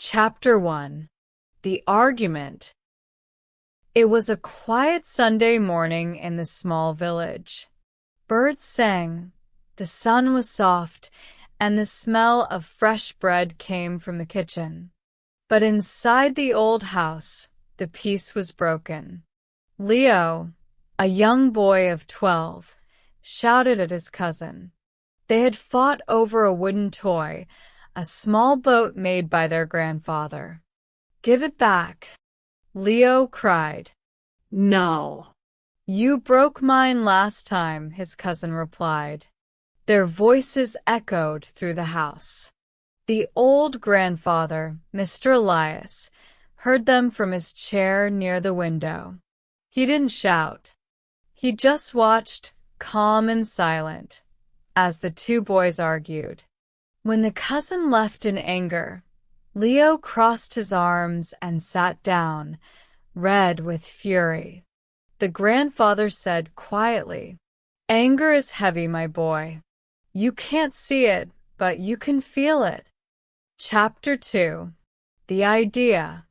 Chapter 1. The Argument. It was a quiet Sunday morning in the small village. Birds sang, the sun was soft, and the smell of fresh bread came from the kitchen. But inside the old house, the peace was broken. Leo, a young boy of 12, shouted at his cousin. They had fought over a wooden toy, a small boat made by their grandfather. "Give it back," Leo cried. "No." "You broke mine last time," his cousin replied. Their voices echoed through the house. The old grandfather, Mr. Elias, heard them from his chair near the window. He didn't shout. He just watched, calm and silent, as the two boys argued. When the cousin left in anger, Leo crossed his arms and sat down, red with fury. The grandfather said quietly, "Anger is heavy, my boy. You can't see it, but you can feel it." Chapter 2. The Idea.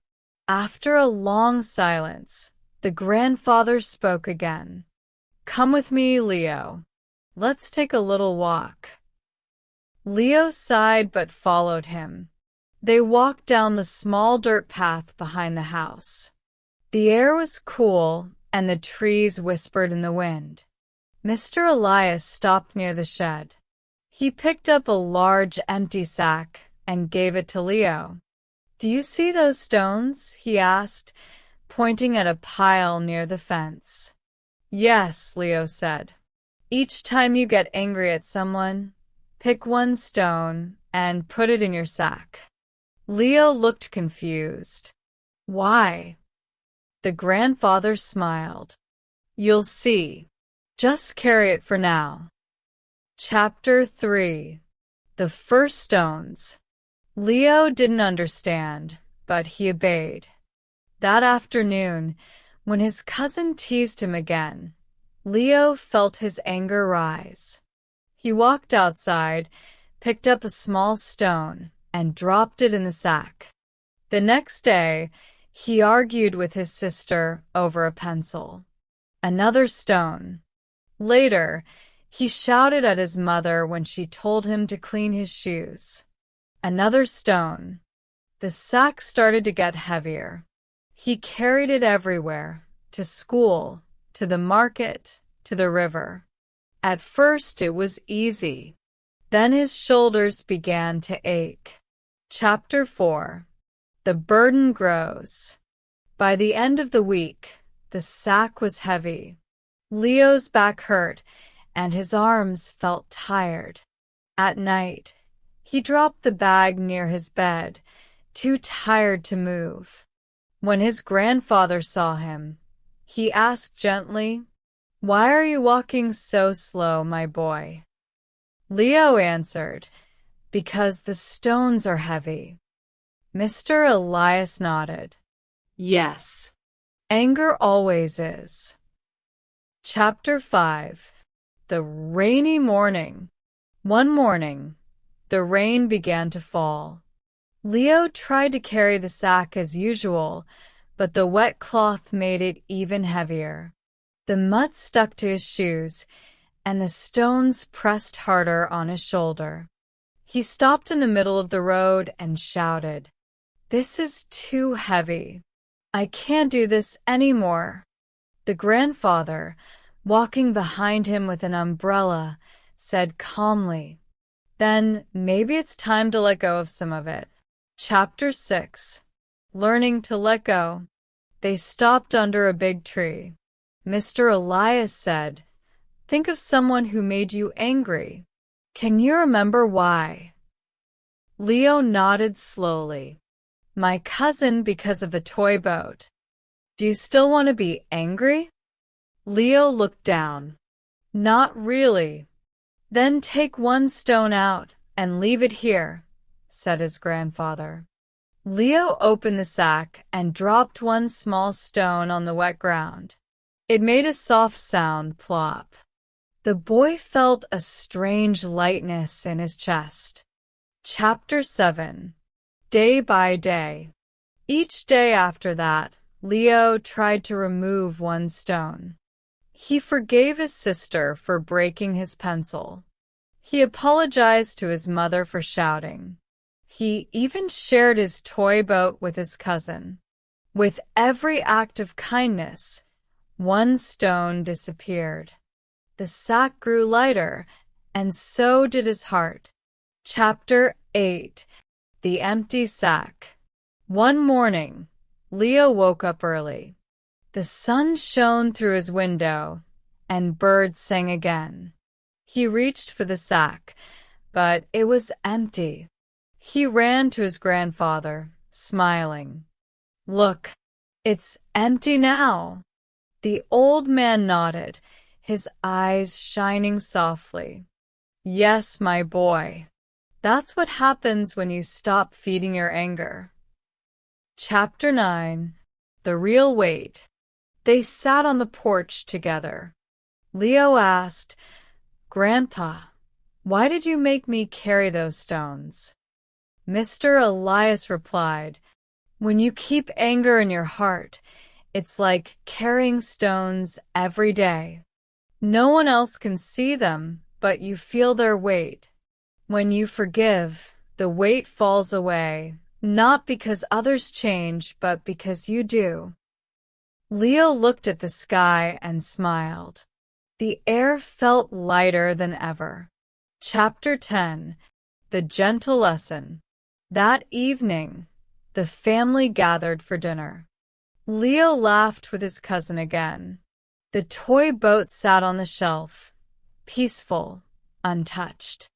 After a long silence, the grandfather spoke again. "Come with me, Leo. Let's take a little walk." Leo sighed but followed him. They walked down the small dirt path behind the house. The air was cool, and the trees whispered in the wind. Mr. Elias stopped near the shed. He picked up a large empty sack and gave it to Leo. "Do you see those stones?" he asked, pointing at a pile near the fence. "Yes," Leo said. "Each time you get angry at someone, pick one stone and put it in your sack." Leo looked confused. "Why?" The grandfather smiled. "You'll see. Just carry it for now." Chapter 3. The First Stones. Leo didn't understand, but he obeyed. That afternoon, when his cousin teased him again, Leo felt his anger rise. He walked outside, picked up a small stone, and dropped it in the sack. The next day, he argued with his sister over a pencil. Another stone. Later, he shouted at his mother when she told him to clean his shoes. Another stone. The sack started to get heavier. He carried it everywhere, to school, to the market, to the river. At first it was easy. Then his shoulders began to ache. Chapter 4. The Burden Grows. By the end of the week, the sack was heavy. Leo's back hurt, and his arms felt tired. At night, he dropped the bag near his bed, too tired to move. When his grandfather saw him, he asked gently, "Why are you walking so slow, my boy?" Leo answered, "Because the stones are heavy." Mr. Elias nodded. "Yes." Anger always is. Chapter 5. The Rainy Morning. One morning, the rain began to fall. Leo tried to carry the sack as usual, but the wet cloth made it even heavier. The mud stuck to his shoes, and the stones pressed harder on his shoulder. He stopped in the middle of the road and shouted, "This is too heavy. I can't do this anymore." The grandfather, walking behind him with an umbrella, said calmly, "Then maybe it's time to let go of some of it." Chapter 6. Learning to Let Go. They stopped under a big tree. Mr. Elias said, "Think of someone who made you angry. Can you remember why?" Leo nodded slowly. "My cousin, because of the toy boat." "Do you still want to be angry?" Leo looked down. "Not really." "Then take one stone out and leave it here," said his grandfather. Leo opened the sack and dropped one small stone on the wet ground. It made a soft sound, plop. The boy felt a strange lightness in his chest. Chapter 7. day by day. Each day after that, Leo tried to remove one stone. He forgave his sister for breaking his pencil. He apologized to his mother for shouting. He even shared his toy boat with his cousin. With every act of kindness, one stone disappeared. The sack grew lighter, and so did his heart. Chapter 8. The Empty Sack. One morning, Leo woke up early. The sun shone through his window, and birds sang again. He reached for the sack, but it was empty. He ran to his grandfather, smiling. "Look, it's empty now." The old man nodded, his eyes shining softly. "Yes, my boy. That's what happens when you stop feeding your anger." Chapter 9. The Real Weight. They sat on the porch together. Leo asked, "Grandpa, why did you make me carry those stones?" Mr. Elias replied, "When you keep anger in your heart, it's like carrying stones every day. No one else can see them, but you feel their weight. When you forgive, the weight falls away, not because others change, but because you do." Leo looked at the sky and smiled. The air felt lighter than ever. Chapter 10. The Gentle Lesson. That evening, the family gathered for dinner. Leo laughed with his cousin again. The toy boat sat on the shelf, peaceful, untouched.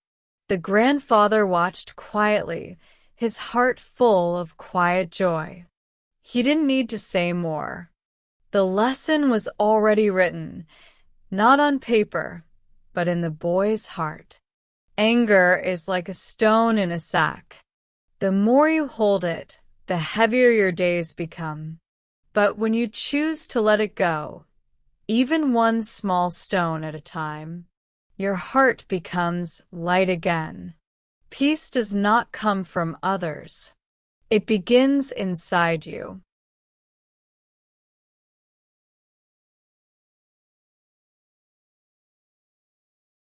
The grandfather watched quietly, his heart full of quiet joy. He didn't need to say more. The lesson was already written, not on paper, but in the boy's heart. Anger is like a stone in a sack. The more you hold it, the heavier your days become. But when you choose to let it go, even one small stone at a time, your heart becomes light again. Peace does not come from others. It begins inside you.